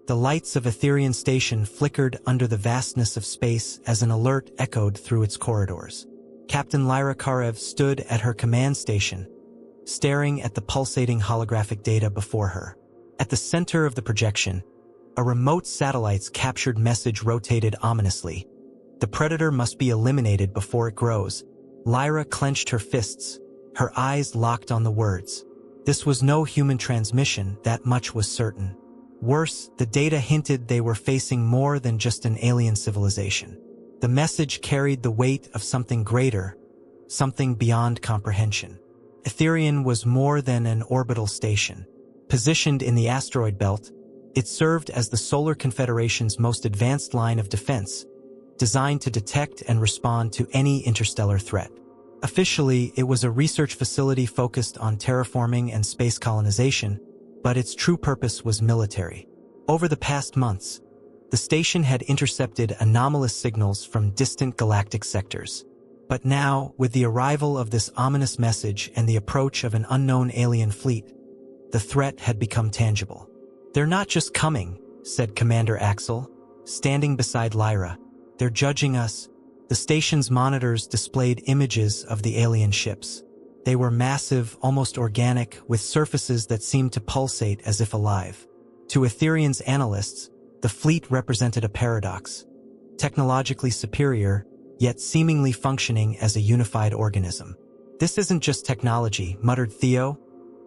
The lights of Etherian Station flickered under the vastness of space as an alert echoed through its corridors. Captain Lyra Karev stood at her command station, staring at the pulsating holographic data before her. At the center of the projection, a remote satellite's captured message rotated ominously. The predator must be eliminated before it grows. Lyra clenched her fists, her eyes locked on the words. This was no human transmission, that much was certain. Worse, the data hinted they were facing more than just an alien civilization. The message carried the weight of something greater, something beyond comprehension. Etherian was more than an orbital station. Positioned in the asteroid belt, it served as the Solar Confederation's most advanced line of defense, designed to detect and respond to any interstellar threat. Officially, it was a research facility focused on terraforming and space colonization, but its true purpose was military. Over the past months, the station had intercepted anomalous signals from distant galactic sectors. But now, with the arrival of this ominous message and the approach of an unknown alien fleet, the threat had become tangible. "They're not just coming," said Commander Axel, standing beside Lyra. "They're judging us." The station's monitors displayed images of the alien ships. They were massive, almost organic, with surfaces that seemed to pulsate as if alive. To Etherian's analysts, the fleet represented a paradox. Technologically superior, yet seemingly functioning as a unified organism. "This isn't just technology," muttered Theo,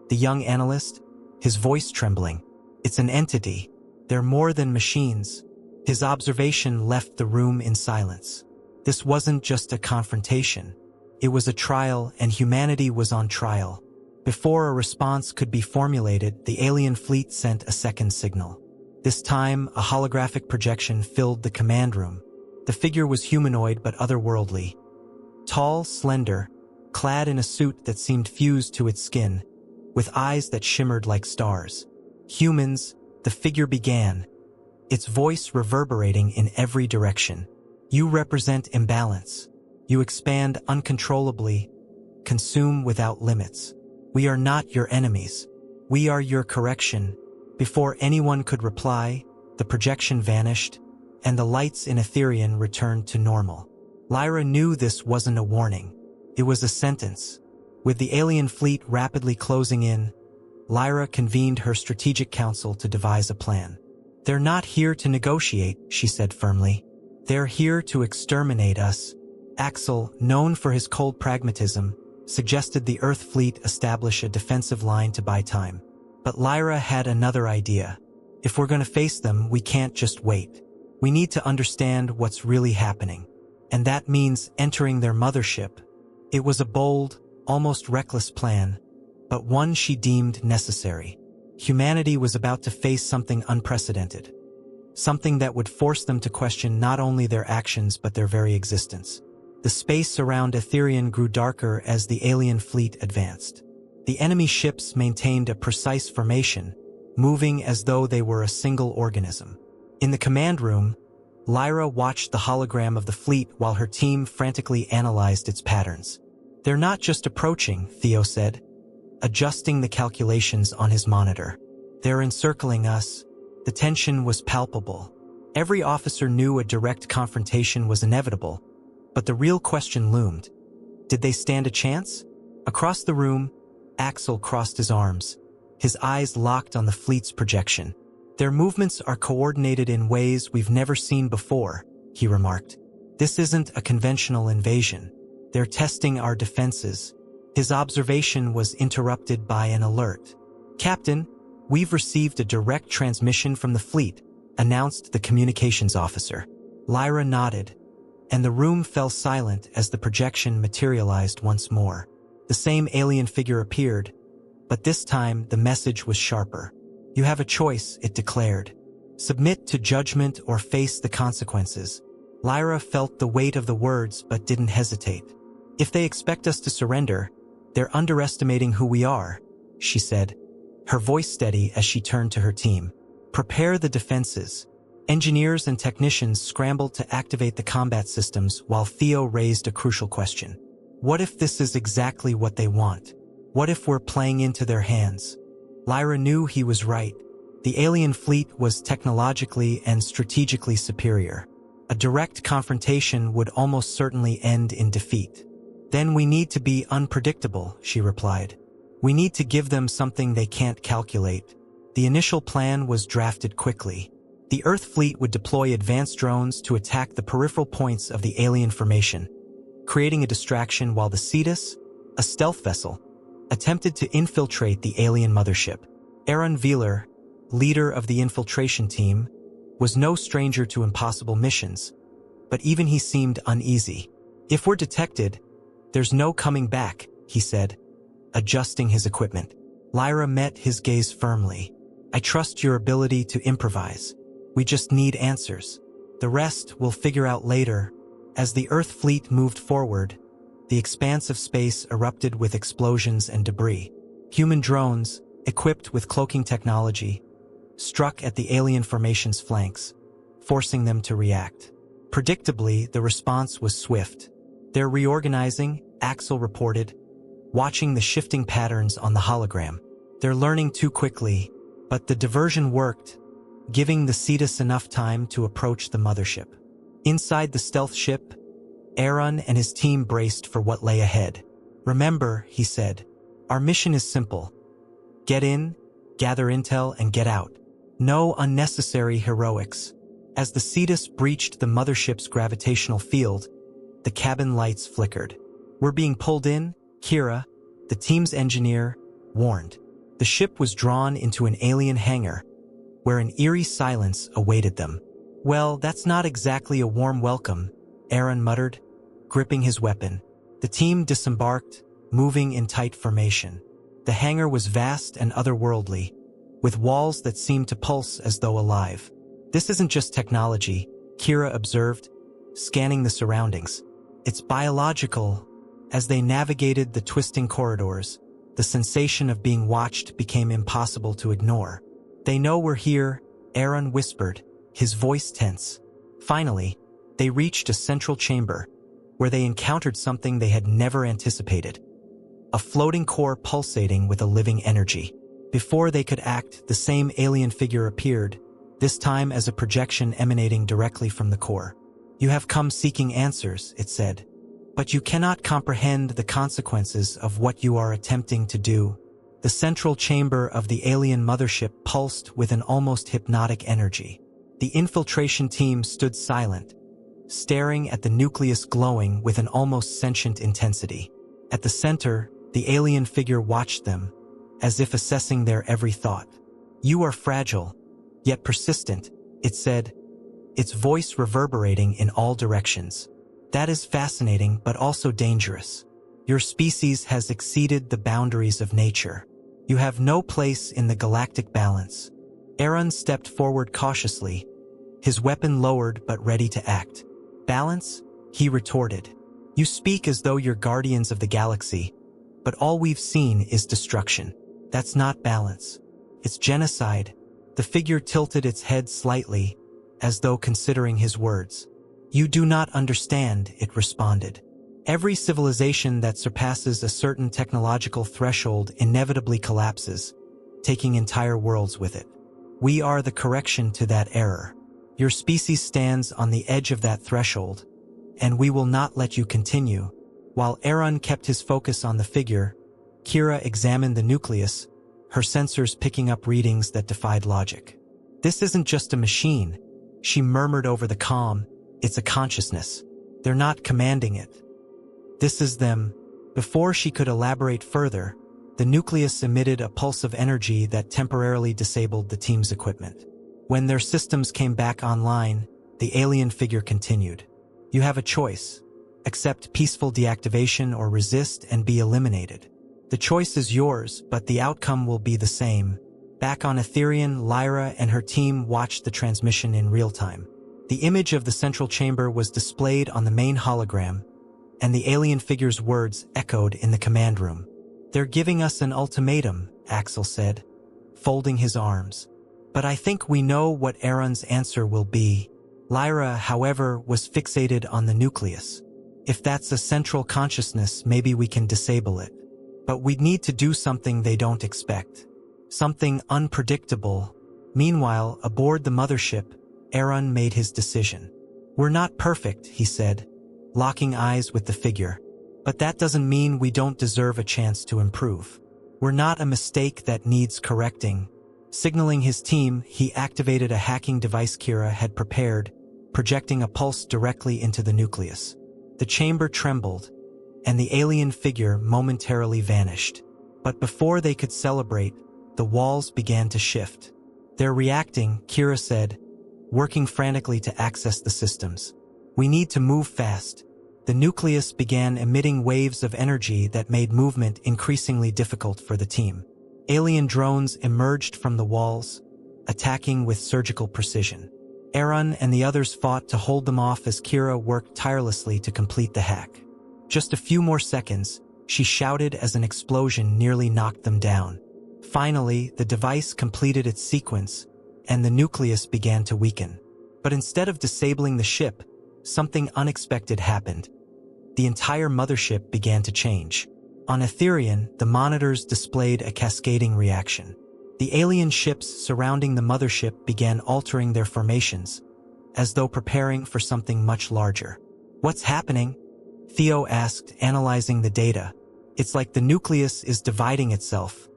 the young analyst, his voice trembling. "It's an entity. They're more than machines." His observation left the room in silence. This wasn't just a confrontation. It was a trial, and humanity was on trial. Before a response could be formulated, the alien fleet sent a second signal. This time, a holographic projection filled the command room. The figure was humanoid but otherworldly. Tall, slender, clad in a suit that seemed fused to its skin, with eyes that shimmered like stars. "Humans," the figure began, its voice reverberating in every direction. "You represent imbalance. You expand uncontrollably, consume without limits. We are not your enemies. We are your correction." Before anyone could reply, the projection vanished, and the lights in Etherian returned to normal. Lyra knew this wasn't a warning. It was a sentence. With the alien fleet rapidly closing in, Lyra convened her strategic council to devise a plan. "They're not here to negotiate," she said firmly. "They're here to exterminate us." Axel, known for his cold pragmatism, suggested the Earth fleet establish a defensive line to buy time. But Lyra had another idea. "If we're going to face them, we can't just wait. We need to understand what's really happening. And that means entering their mothership." It was a bold, almost reckless plan, but one she deemed necessary. Humanity was about to face something unprecedented. Something that would force them to question not only their actions but their very existence. The space around Etherian grew darker as the alien fleet advanced. The enemy ships maintained a precise formation, moving as though they were a single organism. In the command room, Lyra watched the hologram of the fleet while her team frantically analyzed its patterns. "They're not just approaching," Theo said, adjusting the calculations on his monitor. "They're encircling us." The tension was palpable. Every officer knew a direct confrontation was inevitable, but the real question loomed. Did they stand a chance? Across the room, Axel crossed his arms, his eyes locked on the fleet's projection. "Their movements are coordinated in ways we've never seen before," he remarked. "This isn't a conventional invasion. They're testing our defenses." His observation was interrupted by an alert. "Captain, we've received a direct transmission from the fleet," announced the communications officer. Lyra nodded, and the room fell silent as the projection materialized once more. The same alien figure appeared, but this time the message was sharper. "You have a choice," it declared. "Submit to judgment or face the consequences." Lyra felt the weight of the words but didn't hesitate. "If they expect us to surrender, they're underestimating who we are," she said, her voice steady as she turned to her team. "Prepare the defenses." Engineers and technicians scrambled to activate the combat systems while Theo raised a crucial question. What if this is exactly what they want? What if we're playing into their hands? Lyra knew he was right. The alien fleet was technologically and strategically superior. A direct confrontation would almost certainly end in defeat. Then we need to be unpredictable, she replied. We need to give them something they can't calculate. The initial plan was drafted quickly. The Earth fleet would deploy advanced drones to attack the peripheral points of the alien formation, creating a distraction while the Cetus, a stealth vessel, attempted to infiltrate the alien mothership. Aaron Wheeler, leader of the infiltration team, was no stranger to impossible missions, but even he seemed uneasy. If we're detected, there's no coming back, he said, adjusting his equipment. Lyra met his gaze firmly. I trust your ability to improvise. We just need answers. The rest we'll figure out later. As the Earth fleet moved forward, the expanse of space erupted with explosions and debris. Human drones, equipped with cloaking technology, struck at the alien formation's flanks, forcing them to react. Predictably, the response was swift. They're reorganizing, Axel reported, watching the shifting patterns on the hologram. They're learning too quickly, but the diversion worked, giving the Cetus enough time to approach the mothership. Inside the stealth ship, Aaron and his team braced for what lay ahead. Remember, he said, our mission is simple. Get in, gather intel, and get out. No unnecessary heroics. As the Cetus breached the mothership's gravitational field, the cabin lights flickered. We're being pulled in, Kira, the team's engineer, warned. The ship was drawn into an alien hangar, where an eerie silence awaited them. Well, that's not exactly a warm welcome, Aaron muttered, gripping his weapon. The team disembarked, moving in tight formation. The hangar was vast and otherworldly, with walls that seemed to pulse as though alive. This isn't just technology, Kira observed, scanning the surroundings. It's biological. As they navigated the twisting corridors, the sensation of being watched became impossible to ignore. They know we're here, Aaron whispered, his voice tense. Finally, they reached a central chamber, where they encountered something they had never anticipated. A floating core pulsating with a living energy. Before they could act, the same alien figure appeared, this time as a projection emanating directly from the core. You have come seeking answers, it said. But you cannot comprehend the consequences of what you are attempting to do. The central chamber of the alien mothership pulsed with an almost hypnotic energy. The infiltration team stood silent, staring at the nucleus glowing with an almost sentient intensity. At the center, the alien figure watched them, as if assessing their every thought. You are fragile, yet persistent, it said, its voice reverberating in all directions. That is fascinating but also dangerous. Your species has exceeded the boundaries of nature. You have no place in the galactic balance. Aaron stepped forward cautiously, his weapon lowered but ready to act. Balance? He retorted. You speak as though you're guardians of the galaxy, but all we've seen is destruction. That's not balance. It's genocide. The figure tilted its head slightly, as though considering his words. You do not understand, it responded. Every civilization that surpasses a certain technological threshold inevitably collapses, taking entire worlds with it. We are the correction to that error. Your species stands on the edge of that threshold, and we will not let you continue. While Aaron kept his focus on the figure, Kira examined the nucleus, her sensors picking up readings that defied logic. This isn't just a machine, she murmured over the comm. It's a consciousness. They're not commanding it. This is them. Before she could elaborate further, the nucleus emitted a pulse of energy that temporarily disabled the team's equipment. When their systems came back online, the alien figure continued. You have a choice. Accept peaceful deactivation or resist and be eliminated. The choice is yours, but the outcome will be the same. Back on Etherian, Lyra and her team watched the transmission in real time. The image of the central chamber was displayed on the main hologram, and the alien figure's words echoed in the command room. They're giving us an ultimatum, Axel said, folding his arms. But I think we know what Aaron's answer will be. Lyra, however, was fixated on the nucleus. If that's a central consciousness, maybe we can disable it. But we'd need to do something they don't expect. Something unpredictable, Meanwhile, aboard the mothership, Aaron made his decision. "We're not perfect," he said, locking eyes with the figure. "But that doesn't mean we don't deserve a chance to improve. We're not a mistake that needs correcting." Signaling his team, he activated a hacking device Kira had prepared, projecting a pulse directly into the nucleus. The chamber trembled, and the alien figure momentarily vanished. But before they could celebrate, the walls began to shift. "They're reacting," Kira said, working frantically to access the systems. "We need to move fast." The nucleus began emitting waves of energy that made movement increasingly difficult for the team. Alien drones emerged from the walls, attacking with surgical precision. Aaron and the others fought to hold them off as Kira worked tirelessly to complete the hack. "Just a few more seconds," she shouted as an explosion nearly knocked them down. Finally, the device completed its sequence, and the nucleus began to weaken. But instead of disabling the ship, something unexpected happened. The entire mothership began to change. On Etherian, the monitors displayed a cascading reaction. The alien ships surrounding the mothership began altering their formations, as though preparing for something much larger. "What's happening?" Theo asked, analyzing the data. "It's like the nucleus is dividing itself,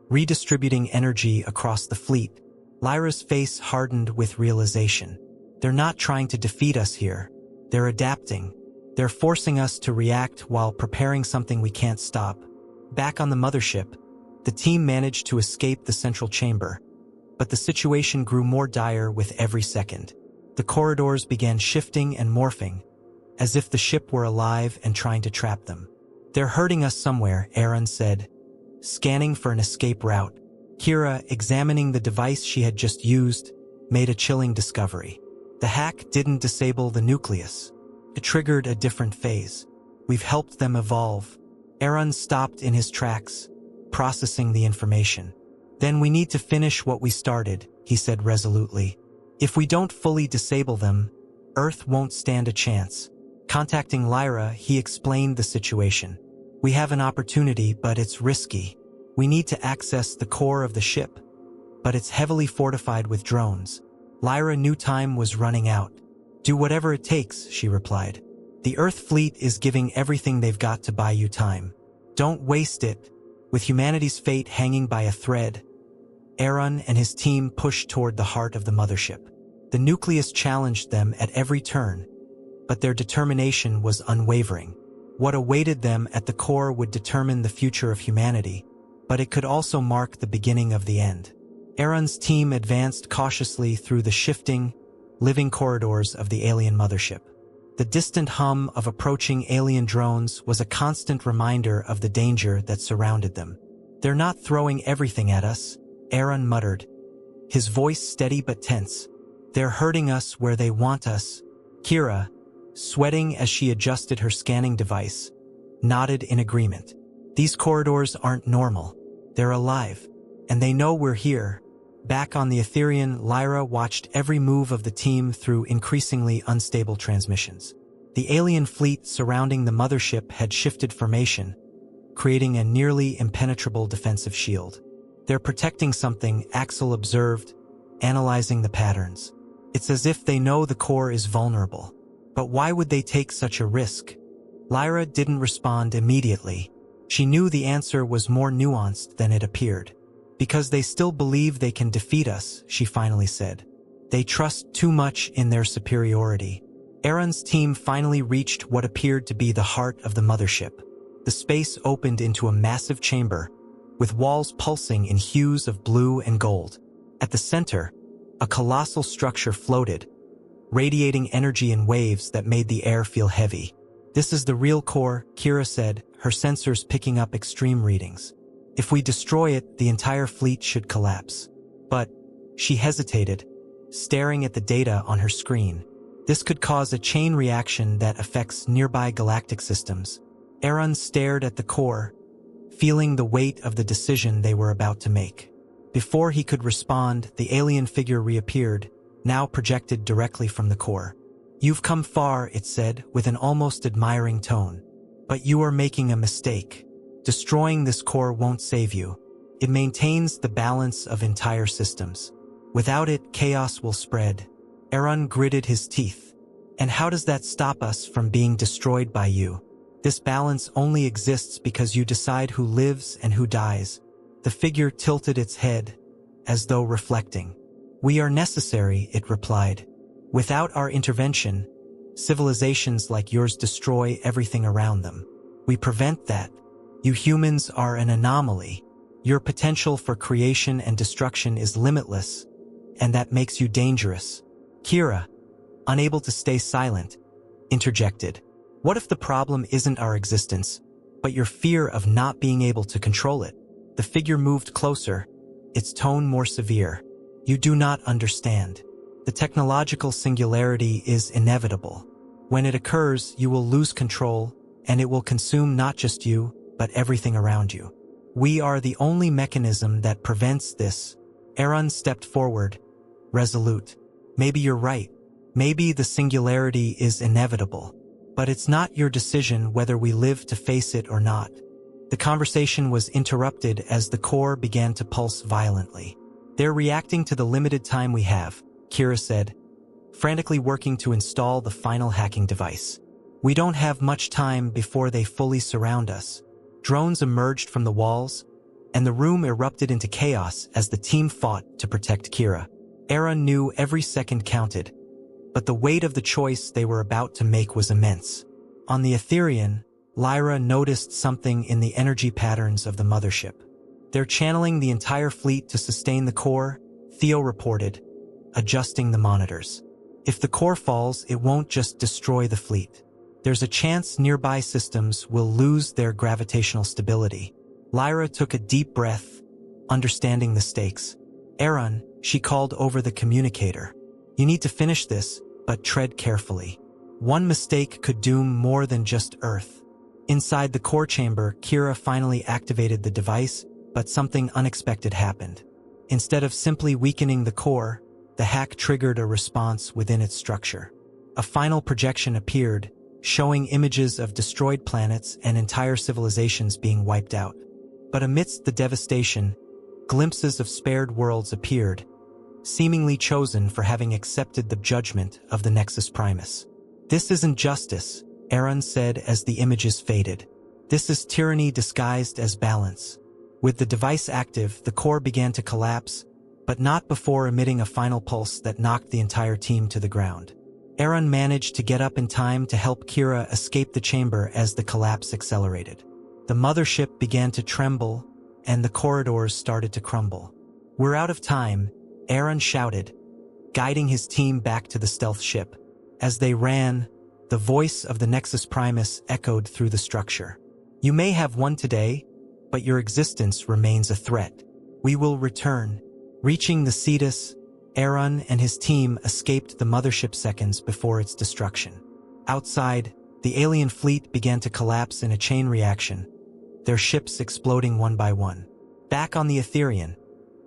redistributing energy across the fleet." Lyra's face hardened with realization. "They're not trying to defeat us here. They're adapting. They're forcing us to react while preparing something we can't stop." Back on the mothership, the team managed to escape the central chamber, but the situation grew more dire with every second. The corridors began shifting and morphing, as if the ship were alive and trying to trap them. "They're hurting us somewhere," Aaron said, scanning for an escape route. Kira, examining the device she had just used, made a chilling discovery. The hack didn't disable the nucleus. It triggered a different phase. "We've helped them evolve." Aaron stopped in his tracks, processing the information. "Then we need to finish what we started," he said resolutely. "If we don't fully disable them, Earth won't stand a chance." Contacting Lyra, he explained the situation. "We have an opportunity, but it's risky. We need to access the core of the ship, but it's heavily fortified with drones." Lyra knew time was running out. "Do whatever it takes," she replied. "The Earth fleet is giving everything they've got to buy you time. Don't waste it." With humanity's fate hanging by a thread, Aaron and his team pushed toward the heart of the mothership. The nucleus challenged them at every turn, but their determination was unwavering. What awaited them at the core would determine the future of humanity, but it could also mark the beginning of the end. Aaron's team advanced cautiously through the shifting, living corridors of the alien mothership. The distant hum of approaching alien drones was a constant reminder of the danger that surrounded them. "They're not throwing everything at us," Aaron muttered, his voice steady but tense. "They're hurting us where they want us." Kira, sweating as she adjusted her scanning device, nodded in agreement. "These corridors aren't normal. They're alive, and they know we're here." Back on the Etherian, Lyra watched every move of the team through increasingly unstable transmissions. The alien fleet surrounding the mothership had shifted formation, creating a nearly impenetrable defensive shield. "They're protecting something," Axel observed, analyzing the patterns. "It's as if they know the core is vulnerable. But why would they take such a risk?" Lyra didn't respond immediately. She knew the answer was more nuanced than it appeared. "Because they still believe they can defeat us," she finally said. "They trust too much in their superiority." Aaron's team finally reached what appeared to be the heart of the mothership. The space opened into a massive chamber, with walls pulsing in hues of blue and gold. At the center, a colossal structure floated, radiating energy in waves that made the air feel heavy. "This is the real core," Kira said, her sensors picking up extreme readings. "If we destroy it, the entire fleet should collapse." But she hesitated, staring at the data on her screen. "This could cause a chain reaction that affects nearby galactic systems." Aaron stared at the core, feeling the weight of the decision they were about to make. Before he could respond, the alien figure reappeared, now projected directly from the core. "You've come far," it said, with an almost admiring tone. "But you are making a mistake. Destroying this core won't save you. It maintains the balance of entire systems. Without it, chaos will spread. Aaron gritted his teeth. And how does that stop us from being destroyed by you? This balance only exists because you decide who lives and who dies. The figure tilted its head, as though reflecting. We are necessary, it replied. Without our intervention, civilizations like yours destroy everything around them. We prevent that. You humans are an anomaly. Your potential for creation and destruction is limitless, and that makes you dangerous. Kira, unable to stay silent, interjected. What if the problem isn't our existence, but your fear of not being able to control it? The figure moved closer, its tone more severe. You do not understand. The technological singularity is inevitable. When it occurs, you will lose control, and it will consume not just you, but everything around you. We are the only mechanism that prevents this. Aaron stepped forward, resolute. Maybe you're right. Maybe the singularity is inevitable. But it's not your decision whether we live to face it or not. The conversation was interrupted as the core began to pulse violently. They're reacting to the limited time we have, Kira said, frantically working to install the final hacking device. We don't have much time before they fully surround us. Drones emerged from the walls, and the room erupted into chaos as the team fought to protect Kira. Aaron knew every second counted, but the weight of the choice they were about to make was immense. On the Etherean, Lyra noticed something in the energy patterns of the mothership. They're channeling the entire fleet to sustain the core, Theo reported, adjusting the monitors. If the core falls, it won't just destroy the fleet. There's a chance nearby systems will lose their gravitational stability. Lyra took a deep breath, understanding the stakes. Aaron, she called over the communicator. You need to finish this, but tread carefully. One mistake could doom more than just Earth. Inside the core chamber, Kira finally activated the device, but something unexpected happened. Instead of simply weakening the core, the hack triggered a response within its structure. A final projection appeared, showing images of destroyed planets and entire civilizations being wiped out. But amidst the devastation, glimpses of spared worlds appeared, seemingly chosen for having accepted the judgment of the Nexus Primus. This isn't justice, Aaron said as the images faded. This is tyranny disguised as balance. With the device active, the core began to collapse, but not before emitting a final pulse that knocked the entire team to the ground. Aaron managed to get up in time to help Kira escape the chamber as the collapse accelerated. The mothership began to tremble, and the corridors started to crumble. We're out of time, Aaron shouted, guiding his team back to the stealth ship. As they ran, the voice of the Nexus Primus echoed through the structure. You may have won today, but your existence remains a threat. We will return. Reaching the Cetus, Aaron and his team escaped the mothership seconds before its destruction. Outside, the alien fleet began to collapse in a chain reaction, their ships exploding one by one. Back on the Etherean,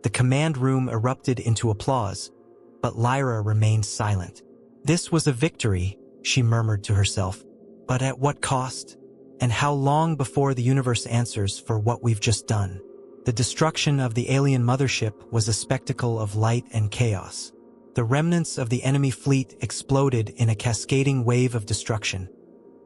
the command room erupted into applause, but Lyra remained silent. This was a victory, she murmured to herself, but at what cost? And how long before the universe answers for what we've just done? The destruction of the alien mothership was a spectacle of light and chaos. The remnants of the enemy fleet exploded in a cascading wave of destruction,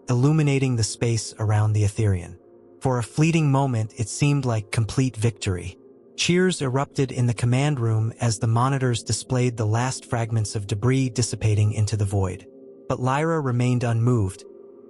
illuminating the space around the Etherean. For a fleeting moment, it seemed like complete victory. Cheers erupted in the command room as the monitors displayed the last fragments of debris dissipating into the void. But Lyra remained unmoved,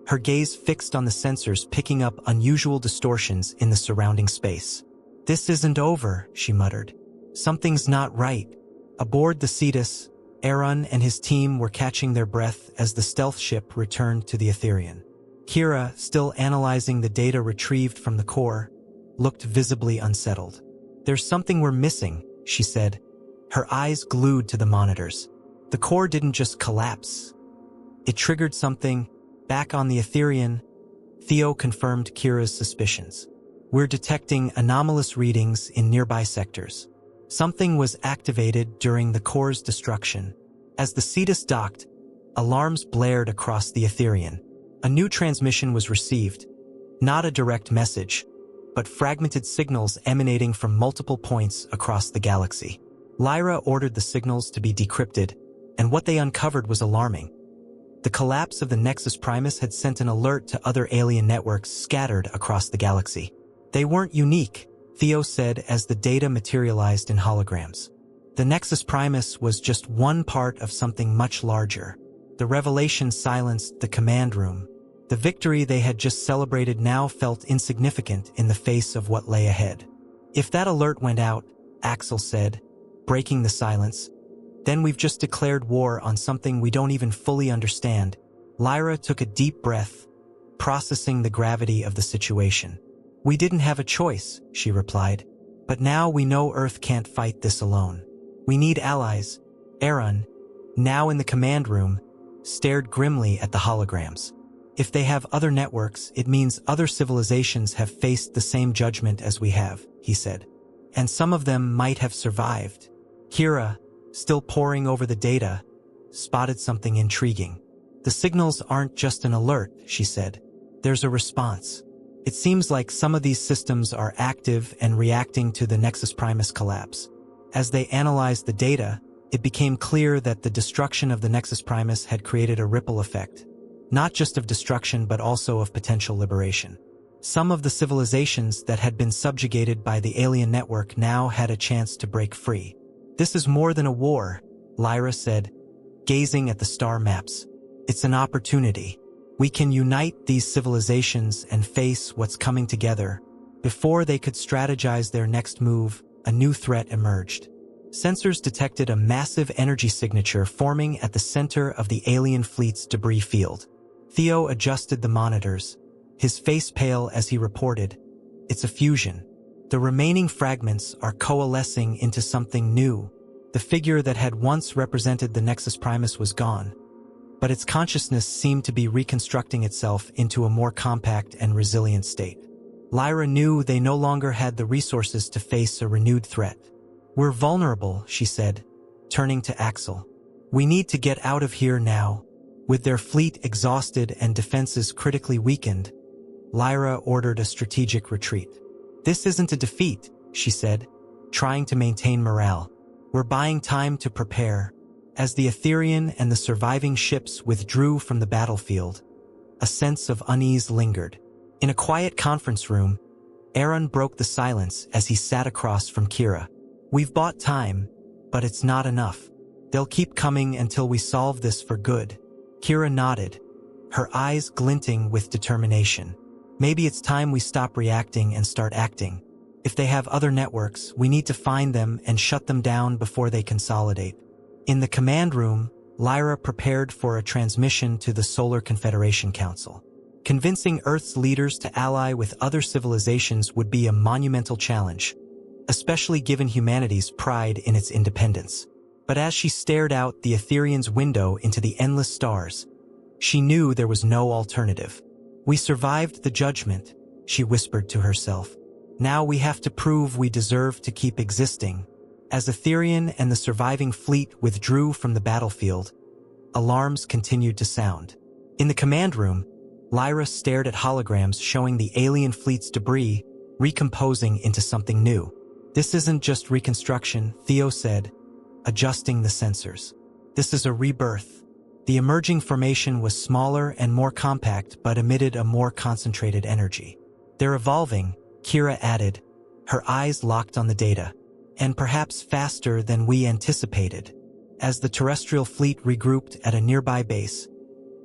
her gaze fixed on the sensors picking up unusual distortions in the surrounding space. This isn't over, she muttered. Something's not right. Aboard the Cetus, Aaron and his team were catching their breath as the stealth ship returned to the Etherean. Kira, still analyzing the data retrieved from the core, looked visibly unsettled. There's something we're missing, she said, her eyes glued to the monitors. The core didn't just collapse. It triggered something. Back on the Etherean, Theo confirmed Kira's suspicions. We're detecting anomalous readings in nearby sectors. Something was activated during the core's destruction. As the Cetus docked, alarms blared across the Etherean. A new transmission was received, not a direct message, but fragmented signals emanating from multiple points across the galaxy. Lyra ordered the signals to be decrypted, and what they uncovered was alarming. The collapse of the Nexus Primus had sent an alert to other alien networks scattered across the galaxy. They weren't unique, Theo said as the data materialized in holograms. The Nexus Primus was just one part of something much larger. The revelation silenced the command room. The victory they had just celebrated now felt insignificant in the face of what lay ahead. If that alert went out, Axel said, breaking the silence, then we've just declared war on something we don't even fully understand. Lyra took a deep breath, processing the gravity of the situation. We didn't have a choice, she replied. But now we know Earth can't fight this alone. We need allies. Aaron, now in the command room, stared grimly at the holograms. If they have other networks, it means other civilizations have faced the same judgment as we have, he said. And some of them might have survived. Kira, still poring over the data, spotted something intriguing. The signals aren't just an alert, she said. There's a response. It seems like some of these systems are active and reacting to the Nexus Primus collapse. As they analyzed the data, it became clear that the destruction of the Nexus Primus had created a ripple effect. Not just of destruction but also of potential liberation. Some of the civilizations that had been subjugated by the alien network now had a chance to break free. This is more than a war, Lyra said, gazing at the star maps. It's an opportunity. We can unite these civilizations and face what's coming together. Before they could strategize their next move, a new threat emerged. Sensors detected a massive energy signature forming at the center of the alien fleet's debris field. Theo adjusted the monitors, his face pale as he reported, "It's a fusion. The remaining fragments are coalescing into something new. The figure that had once represented the Nexus Primus was gone, but its consciousness seemed to be reconstructing itself into a more compact and resilient state." Lyra knew they no longer had the resources to face a renewed threat. "We're vulnerable," she said, turning to Axel. "We need to get out of here now." With their fleet exhausted and defenses critically weakened, Lyra ordered a strategic retreat. "This isn't a defeat," she said, trying to maintain morale. "We're buying time to prepare." As the Etherian and the surviving ships withdrew from the battlefield, a sense of unease lingered. In a quiet conference room, Aaron broke the silence as he sat across from Kira. "We've bought time, but it's not enough. They'll keep coming until we solve this for good." Kira nodded, her eyes glinting with determination. "Maybe it's time we stop reacting and start acting. If they have other networks, we need to find them and shut them down before they consolidate." In the command room, Lyra prepared for a transmission to the Solar Confederation Council. Convincing Earth's leaders to ally with other civilizations would be a monumental challenge, especially given humanity's pride in its independence. But as she stared out the Etherian's window into the endless stars, she knew there was no alternative. "We survived the judgment," she whispered to herself. "Now we have to prove we deserve to keep existing." As Etherian and the surviving fleet withdrew from the battlefield, alarms continued to sound. In the command room, Lyra stared at holograms showing the alien fleet's debris recomposing into something new. "This isn't just reconstruction," Theo said, adjusting the sensors. "This is a rebirth." The emerging formation was smaller and more compact but emitted a more concentrated energy. "They're evolving," Kira added, her eyes locked on the data. "And perhaps faster than we anticipated." As the terrestrial fleet regrouped at a nearby base,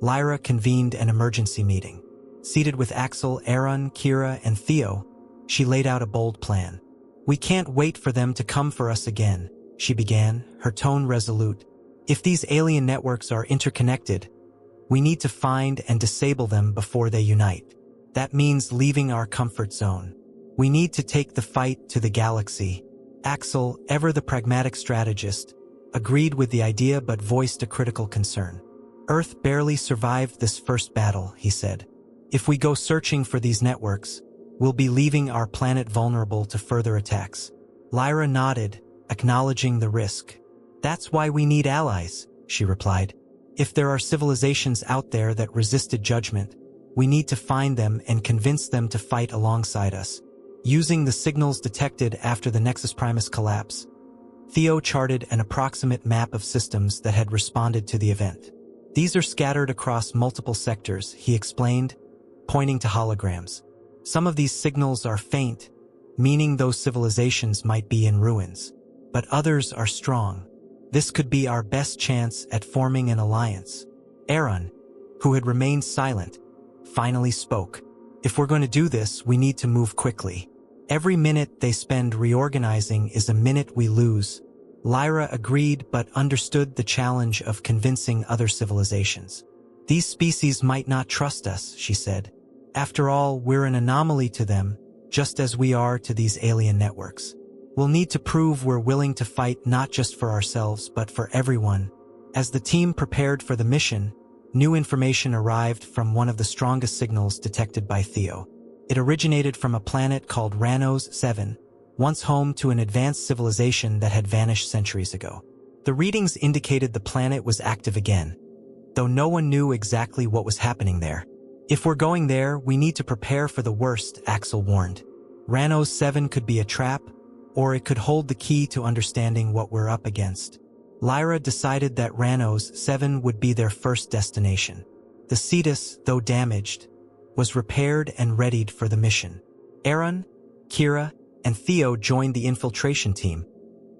Lyra convened an emergency meeting. Seated with Axel, Aaron, Kira, and Theo, she laid out a bold plan. "We can't wait for them to come for us again," she began, her tone resolute. "If these alien networks are interconnected, we need to find and disable them before they unite. That means leaving our comfort zone. We need to take the fight to the galaxy." Axel, ever the pragmatic strategist, agreed with the idea but voiced a critical concern. "Earth barely survived this first battle," he said. "If we go searching for these networks, we'll be leaving our planet vulnerable to further attacks." Lyra nodded, acknowledging the risk. "That's why we need allies," she replied. "If there are civilizations out there that resisted judgment, we need to find them and convince them to fight alongside us." Using the signals detected after the Nexus Primus collapse, Theo charted an approximate map of systems that had responded to the event. These are scattered across multiple sectors, he explained, pointing to holograms. Some of these signals are faint, meaning those civilizations might be in ruins. But others are strong. This could be our best chance at forming an alliance. Aaron, who had remained silent, finally spoke. If we're going to do this, we need to move quickly. Every minute they spend reorganizing is a minute we lose. Lyra agreed but understood the challenge of convincing other civilizations. These species might not trust us, she said. After all, we're an anomaly to them, just as we are to these alien networks. We'll need to prove we're willing to fight not just for ourselves but for everyone. As the team prepared for the mission, new information arrived from one of the strongest signals detected by Theo. It originated from a planet called Ranos 7, once home to an advanced civilization that had vanished centuries ago. The readings indicated the planet was active again, though no one knew exactly what was happening there. If we're going there, we need to prepare for the worst, Axel warned. Ranos 7 could be a trap, or it could hold the key to understanding what we're up against. Lyra decided that Ranos 7 would be their first destination. The Cetus, though damaged, was repaired and readied for the mission. Aaron, Kira, and Theo joined the infiltration team,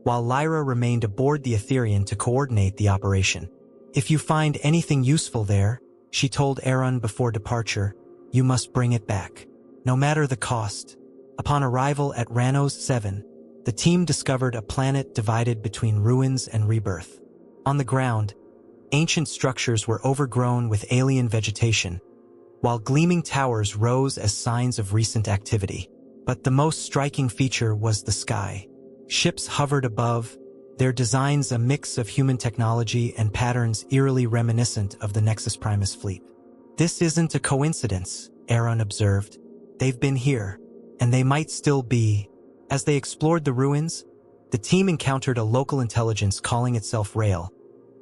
while Lyra remained aboard the Etherian to coordinate the operation. If you find anything useful there, she told Aaron before departure, you must bring it back, no matter the cost. Upon arrival at Ranos 7, the team discovered a planet divided between ruins and rebirth. On the ground, ancient structures were overgrown with alien vegetation, while gleaming towers rose as signs of recent activity. But the most striking feature was the sky. Ships hovered above, their designs a mix of human technology and patterns eerily reminiscent of the Nexus Primus fleet. This isn't a coincidence, Aaron observed. They've been here, and they might still be. As they explored the ruins, the team encountered a local intelligence calling itself Rail,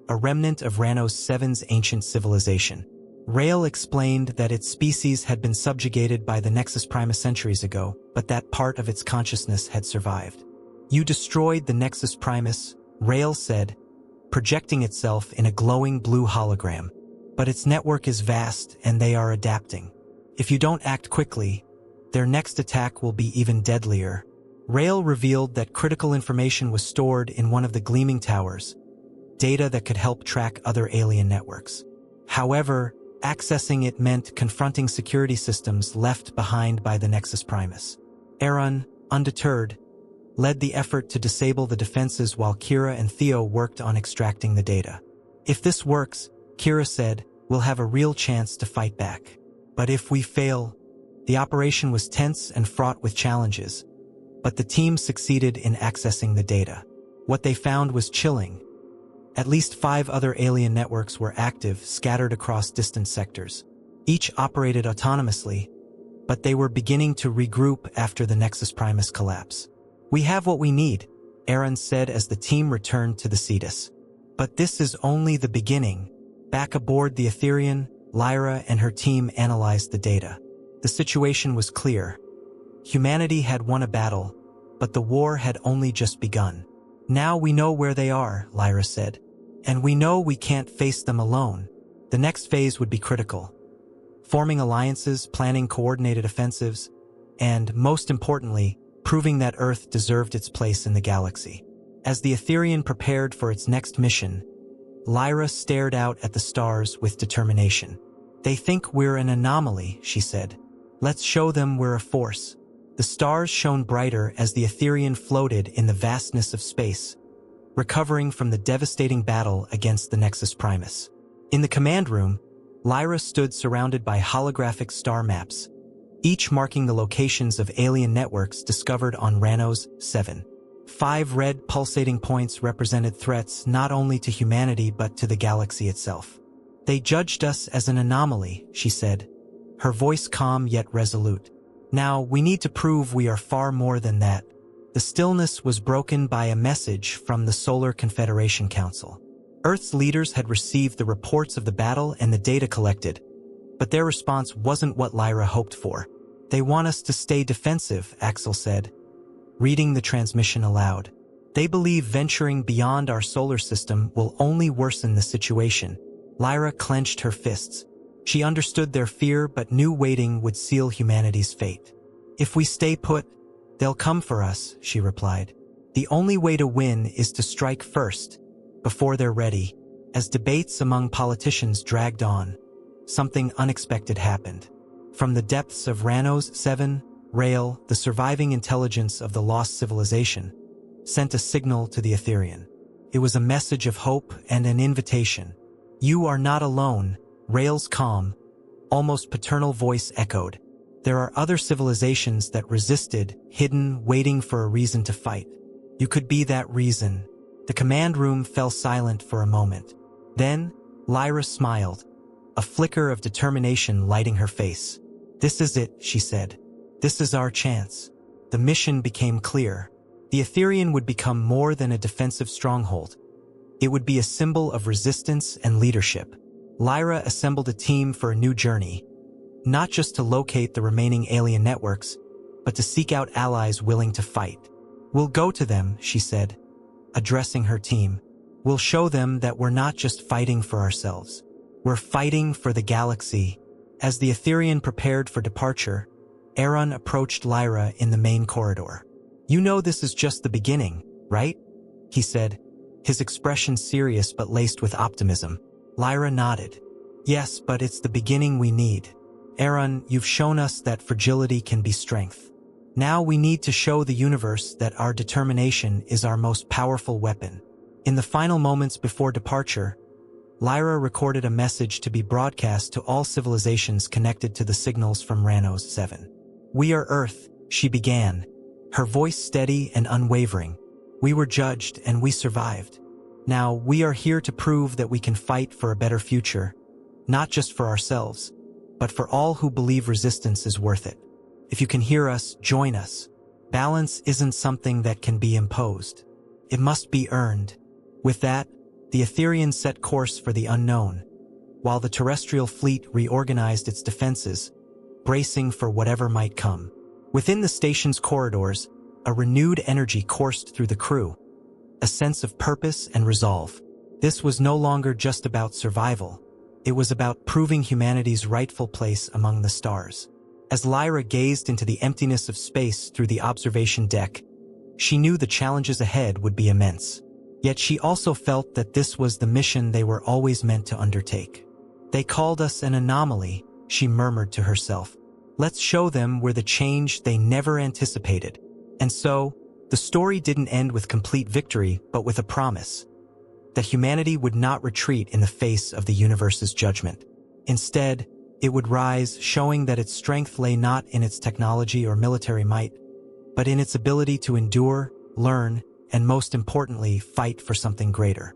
a remnant of Ranos 7's ancient civilization. Rail explained that its species had been subjugated by the Nexus Primus centuries ago, but that part of its consciousness had survived. You destroyed the Nexus Primus, Rail said, projecting itself in a glowing blue hologram. But its network is vast and they are adapting. If you don't act quickly, their next attack will be even deadlier. Rail revealed that critical information was stored in one of the gleaming towers, data that could help track other alien networks. However, accessing it meant confronting security systems left behind by the Nexus Primus. Aaron, undeterred, led the effort to disable the defenses while Kira and Theo worked on extracting the data. If this works, Kira said, we'll have a real chance to fight back. But if we fail, the operation was tense and fraught with challenges. But the team succeeded in accessing the data. What they found was chilling. At least 5 other alien networks were active, scattered across distant sectors. Each operated autonomously, but they were beginning to regroup after the Nexus Primus collapse. We have what we need, Aaron said as the team returned to the Cetus. But this is only the beginning. Back aboard the Etherian, Lyra and her team analyzed the data. The situation was clear. Humanity had won a battle, but the war had only just begun. Now we know where they are, Lyra said. And we know we can't face them alone. The next phase would be critical. Forming alliances, planning coordinated offensives, and, most importantly, proving that Earth deserved its place in the galaxy. As the Etherian prepared for its next mission, Lyra stared out at the stars with determination. They think we're an anomaly, she said. Let's show them we're a force. The stars shone brighter as the Etherian floated in the vastness of space, recovering from the devastating battle against the Nexus Primus. In the command room, Lyra stood surrounded by holographic star maps, each marking the locations of alien networks discovered on Ranos 7. 5 red pulsating points represented threats not only to humanity but to the galaxy itself. They judged us as an anomaly, she said, her voice calm yet resolute. Now, we need to prove we are far more than that. The stillness was broken by a message from the Solar Confederation Council. Earth's leaders had received the reports of the battle and the data collected, but their response wasn't what Lyra hoped for. They want us to stay defensive, Axel said, reading the transmission aloud. They believe venturing beyond our solar system will only worsen the situation. Lyra clenched her fists. She understood their fear but knew waiting would seal humanity's fate. If we stay put, they'll come for us, she replied. The only way to win is to strike first, before they're ready. As debates among politicians dragged on, something unexpected happened. From the depths of Ranos 7, Rail, the surviving intelligence of the lost civilization, sent a signal to the Etherian. It was a message of hope and an invitation. You are not alone, Rail's calm, almost paternal voice echoed. There are other civilizations that resisted, hidden, waiting for a reason to fight. You could be that reason. The command room fell silent for a moment. Then, Lyra smiled, a flicker of determination lighting her face. This is it, she said. This is our chance. The mission became clear. The Etherian would become more than a defensive stronghold. It would be a symbol of resistance and leadership. Lyra assembled a team for a new journey, not just to locate the remaining alien networks, but to seek out allies willing to fight. We'll go to them, she said, addressing her team. We'll show them that we're not just fighting for ourselves. We're fighting for the galaxy. As the Etherian prepared for departure, Aaron approached Lyra in the main corridor. You know this is just the beginning, right? He said, his expression serious but laced with optimism. Lyra nodded. Yes, but it's the beginning we need. Aaron, you've shown us that fragility can be strength. Now we need to show the universe that our determination is our most powerful weapon. In the final moments before departure, Lyra recorded a message to be broadcast to all civilizations connected to the signals from Ranos 7. We are Earth, she began, her voice steady and unwavering. We were judged and we survived. Now we are here to prove that we can fight for a better future, not just for ourselves, but for all who believe resistance is worth it. If you can hear us, join us. Balance isn't something that can be imposed. It must be earned. With that, the Etherian set course for the unknown, while the terrestrial fleet reorganized its defenses, bracing for whatever might come. Within the station's corridors, a renewed energy coursed through the crew, a sense of purpose and resolve. This was no longer just about survival. It was about proving humanity's rightful place among the stars. As Lyra gazed into the emptiness of space through the observation deck, she knew the challenges ahead would be immense. Yet she also felt that this was the mission they were always meant to undertake. They called us an anomaly, she murmured to herself. Let's show them we're the change they never anticipated. And so, the story didn't end with complete victory, but with a promise that humanity would not retreat in the face of the universe's judgment. Instead, it would rise, showing that its strength lay not in its technology or military might, but in its ability to endure, learn, and most importantly, fight for something greater.